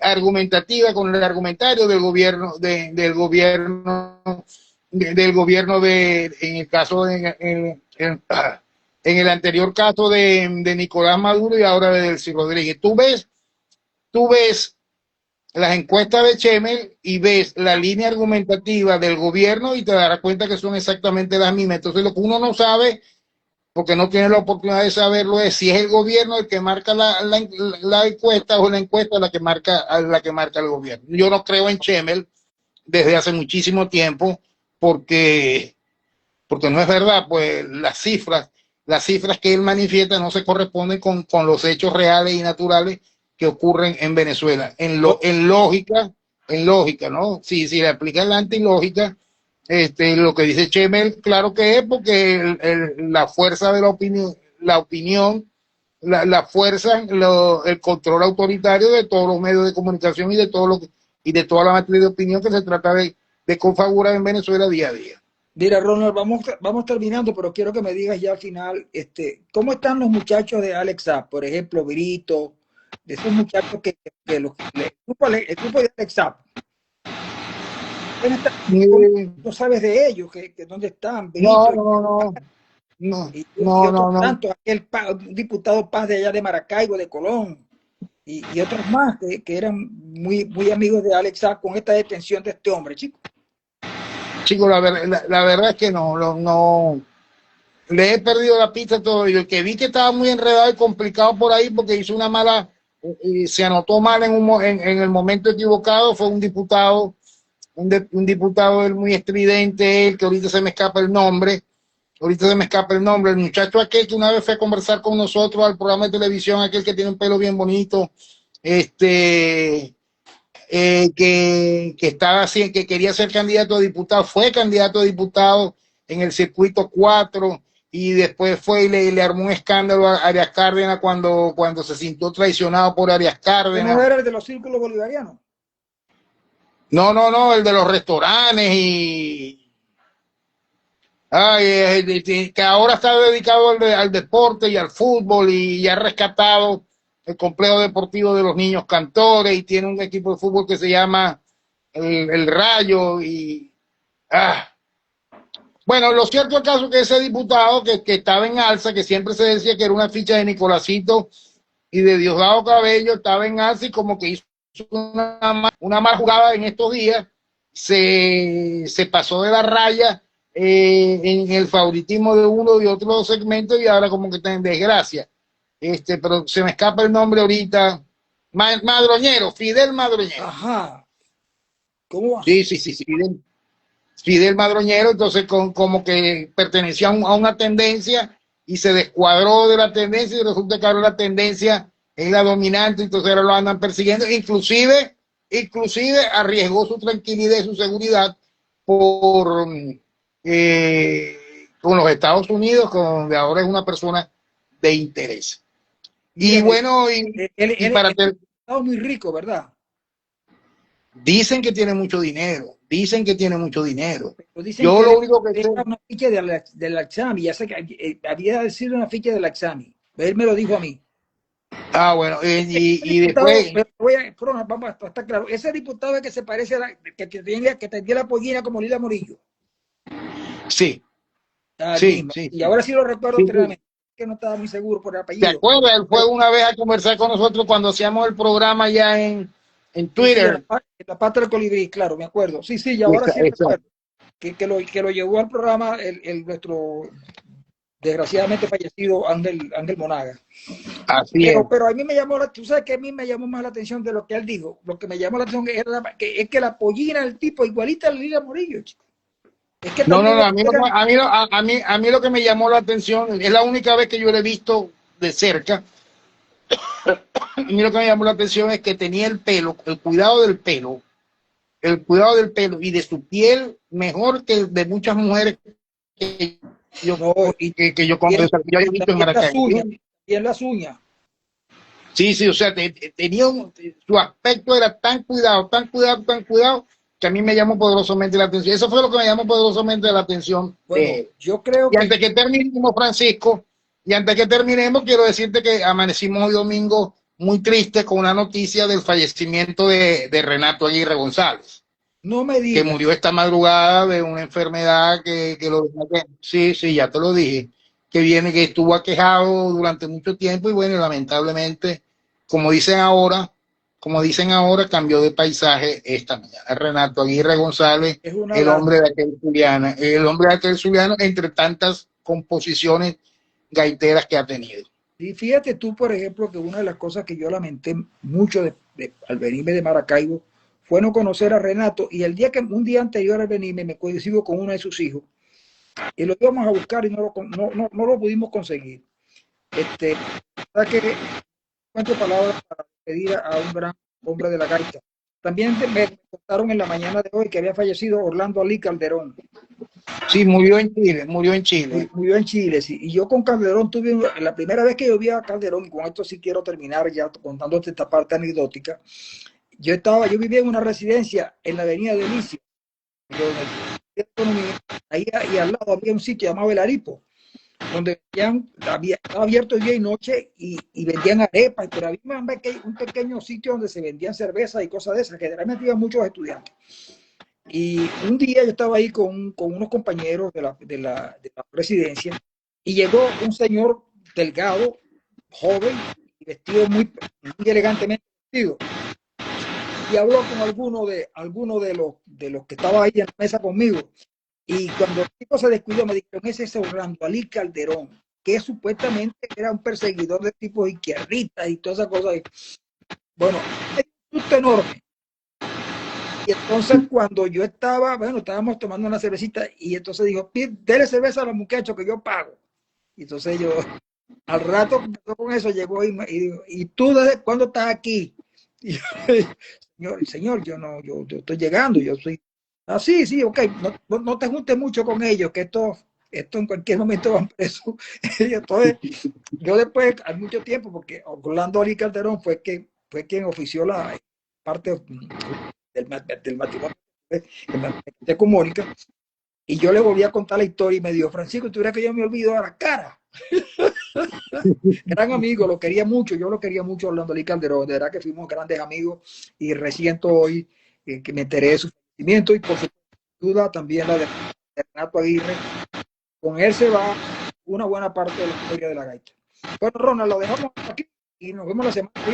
argumentativa, con el argumentario del gobierno, en el caso en el anterior caso de Nicolás Maduro y ahora de Delcy Rodríguez. Tú ves las encuestas de Chemel y ves la línea argumentativa del gobierno y te darás cuenta que son exactamente las mismas. Entonces lo que uno no sabe, porque no tiene la oportunidad de saberlo, es si es el gobierno el que marca la encuesta o la encuesta la que marca el gobierno. Yo no creo en Chemel desde hace muchísimo tiempo porque no es verdad, pues las cifras que él manifiesta no se corresponden con los hechos reales y naturales que ocurren en Venezuela. En lógica, ¿no? Si le aplica la antilógica, lo que dice Chemel, claro que es porque la fuerza de la opinión, la fuerza, el control autoritario de todos los medios de comunicación y de toda la materia de opinión que se trata de configurar en Venezuela día a día. Mira, Ronald, vamos terminando, pero quiero que me digas ya al final, ¿cómo están los muchachos de Alex Zapp? Por ejemplo, Brito, de esos muchachos el grupo de Alex Zapp. No sabes de ellos, que dónde están, Brito. No. Tanto, aquel diputado Paz de allá de Maracaibo, de Colón, y otros más que eran muy, muy amigos de Alex Zapp con esta detención de este hombre, chicos. Chicos, la verdad es que no, le he perdido la pista a todo. Yo que vi que estaba muy enredado y complicado por ahí porque hizo una mala, se anotó mal en el momento equivocado, fue un diputado muy estridente, que ahorita se me escapa el nombre, el muchacho aquel que una vez fue a conversar con nosotros al programa de televisión, aquel que tiene un pelo bien bonito, que estaba así, que quería ser candidato a diputado, fue candidato a diputado en el circuito 4 y después fue y le armó un escándalo a Arias Cárdenas cuando se sintió traicionado por Arias Cárdenas. ¿No era el de los círculos bolivarianos? No, el de los restaurantes que ahora está dedicado al deporte y al fútbol y ha rescatado el complejo deportivo de los niños cantores y tiene un equipo de fútbol que se llama el Rayo Bueno, lo cierto es el caso que ese diputado que estaba en alza, que siempre se decía que era una ficha de Nicolásito y de Diosdado Cabello, estaba en alza y como que hizo una mal jugada en estos días, se pasó de la raya en el favoritismo de uno y otro segmento y ahora como que está en desgracia. Pero se me escapa el nombre ahorita. Madroñero, Fidel Madroñero. Ajá. ¿Cómo va? Sí, Fidel Madroñero, entonces como que pertenecía a una tendencia y se descuadró de la tendencia y resulta que ahora la tendencia es la dominante, entonces ahora lo andan persiguiendo, inclusive arriesgó su tranquilidad y su seguridad con los Estados Unidos, donde ahora es una persona de interés. Y bueno, él es muy rico, ¿verdad? Dicen que tiene mucho dinero. Dicen yo lo único que sé una ficha de la Axami, ya sé que había decir una ficha de la Axami. Él me lo dijo a mí. Bueno, y después. Vamos a estar claro. Ese diputado es que se parece a que tenía la pollina como Lila Morillo. Sí. Sí. Y ahora sí lo recuerdo claramente. Que no estaba muy seguro por el apellido. ¿Te acuerdas? Él fue una vez a conversar con nosotros cuando hacíamos el programa ya en Twitter. En la pata del colibrí, claro, me acuerdo. Sí, y ahora sí recuerdo. Que lo llevó al programa nuestro desgraciadamente fallecido Ángel Monaga. Así es. Pero a mí me llamó, tú sabes que a mí me llamó más la atención de lo que él dijo. Lo que me llamó la atención es que la pollina del tipo igualita a Lila Morillo, chico. Es que No, no, también no, eran, a mí lo que me llamó la atención, es la única vez que yo lo he visto de cerca, a mí lo que me llamó la atención es que tenía el pelo, el cuidado del pelo y de su piel mejor que el de muchas mujeres que yo, no, y que yo también, conozco, que yo haya visto en Maracaibo. también las uñas. Sí, sí, o sea, tenía su aspecto era tan cuidado, tan cuidado, tan cuidado, que a mí me llamó poderosamente la atención. Eso fue lo que me llamó poderosamente la atención de Bueno, él. yo creo Y que antes que terminemos, Francisco, y antes que terminemos, quiero decirte que amanecimos hoy domingo muy tristes con una noticia del fallecimiento de Renato Aguirre González, no me que digas, murió esta madrugada de una enfermedad que lo... Sí, sí, ya te lo dije, que viene, que estuvo aquejado durante mucho tiempo y bueno, lamentablemente, como dicen ahora, cambió de paisaje esta mañana. Renato Aguirre González, es una el lástima. hombre de aquel Zuliana, el hombre de aquel Zuliano, entre tantas composiciones gaiteras que ha tenido. Y fíjate tú, por ejemplo, que una de las cosas que yo lamenté mucho al venirme de Maracaibo fue no conocer a Renato. Y el día que un día anterior al venirme me coincido con uno de sus hijos y lo íbamos a buscar y no lo pudimos conseguir. ¿Verdad que encuentro palabras para pedir a un gran hombre de la gaita? También me contaron en la mañana de hoy que había fallecido Orlando Alí Calderón. Sí, murió en Chile, murió en Chile. Murió en Chile, sí. Y yo con Calderón tuve, la primera vez que yo vi a Calderón, y con esto sí quiero terminar ya contándote esta parte anecdótica, yo vivía en una residencia en la avenida de Alicia, ahí y al lado había un sitio llamado El Aripo, donde estaba abierto día y noche y vendían arepas, pero había un pequeño sitio donde se vendían cervezas y cosas de esas, que generalmente iban muchos estudiantes. Y un día yo estaba ahí con unos compañeros de la presidencia y llegó un señor delgado, joven, y vestido muy elegantemente vestido. Y habló con alguno de los que estaba ahí en la mesa conmigo. Y cuando el tipo se descuidó, me dijeron, ese es Orlando Alí Calderón, que supuestamente era un perseguidor de tipos izquierdistas y todas esas cosas. Bueno, es un susto enorme. Y entonces cuando yo estaba, bueno, estábamos tomando una cervecita y entonces dijo, dele cerveza a los muchachos que yo pago. Y entonces yo, al rato que empezó con eso, llegó y dijo, ¿y tú desde cuándo estás aquí? Y yo, señor, yo estoy llegando, yo soy, sí, sí, ok, no te juntes mucho con ellos, que esto en cualquier momento van presos. Y entonces, yo después, al mucho tiempo, porque Orlando Ari Calderón fue quien ofició la parte del matrimonio con Mónica, y yo le volví a contar la historia y me dijo, Francisco, tú crees que yo me olvido de la cara. Gran amigo, lo quería mucho, yo lo quería mucho, Orlando Lee Calderón, de verdad que fuimos grandes amigos y reciento hoy que me enteré de su fallecimiento y por su duda también la de Renato Aguirre. Con él se va una buena parte de la historia de la gaita. Bueno, Ronald, lo dejamos aquí y nos vemos la semana que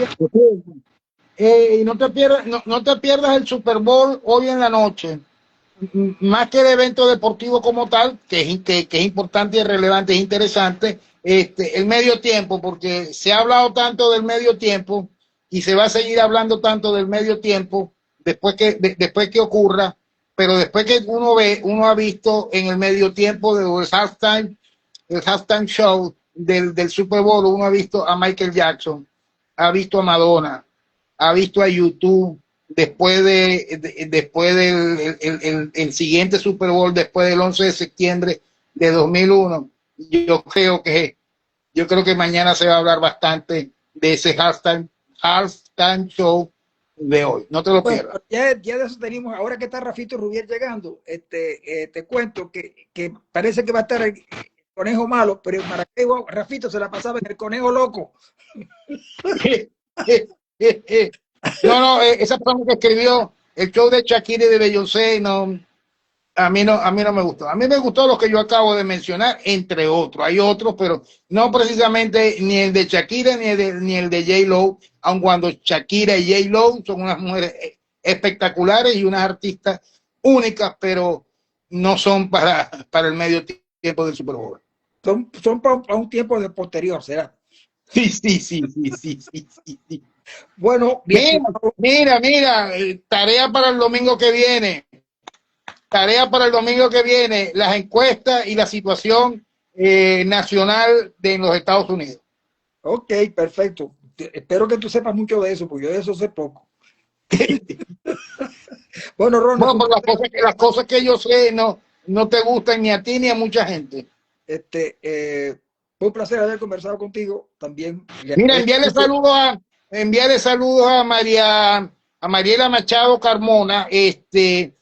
viene. Y no te pierdas el Super Bowl hoy en la noche. Más que el evento deportivo como tal, que es importante y relevante, es interesante, el medio tiempo, porque se ha hablado tanto del medio tiempo y se va a seguir hablando tanto del medio tiempo después que ocurra, pero después que uno ha visto en el medio tiempo el halftime show del Super Bowl, uno ha visto a Michael Jackson, ha visto a Madonna, ha visto a YouTube, después del el siguiente Super Bowl, después del 11 de septiembre de 2001, yo creo que mañana se va a hablar bastante de ese halftime show de hoy. No te lo Bueno, pierdas. ya de eso tenemos, ahora que está Rafito Rubier llegando, te cuento que parece que va a estar el conejo malo, pero en Maracaibo Rafito se la pasaba en el conejo loco. No, no, esa persona que escribió el show de Shakira y de Beyoncé, no, a mí no me gustó. A mí me gustó los que yo acabo de mencionar, entre otros. Hay otros, pero no precisamente ni el de Shakira ni el de J-Lo, aun cuando Shakira y J-Lo son unas mujeres espectaculares y unas artistas únicas, pero no son para el medio tiempo del Super Bowl. Son para un tiempo de posterior, será. Sí, sí, sí, sí, sí, sí, sí, sí. Bueno, mi Mira, estimado, mira, tarea para el domingo que viene. tarea para el domingo que viene, las encuestas y la situación nacional de los Estados Unidos. Ok, perfecto. Espero que tú sepas mucho de eso, porque yo de eso sé poco. Bueno, Ronald, Bueno, pues las cosas que yo sé no te gustan ni a ti ni a mucha gente. fue un placer haber conversado contigo. También Mira, enviarle saludos a Mariela Machado Carmona, que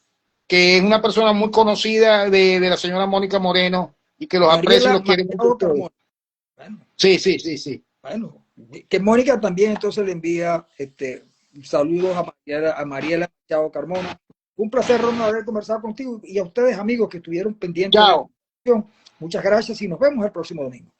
es una persona muy conocida de la señora Mónica Moreno y que los aprecia y Mariela los quiere mucho. Machado Carmona. Bueno, Sí, sí, sí, sí. bueno, que Mónica también entonces le envía saludos a Mariela Machado Carmona. Un placer, Ronald, haber conversado contigo y a ustedes, amigos, que estuvieron pendientes de la Chao. transmisión. Muchas gracias y nos vemos el próximo domingo.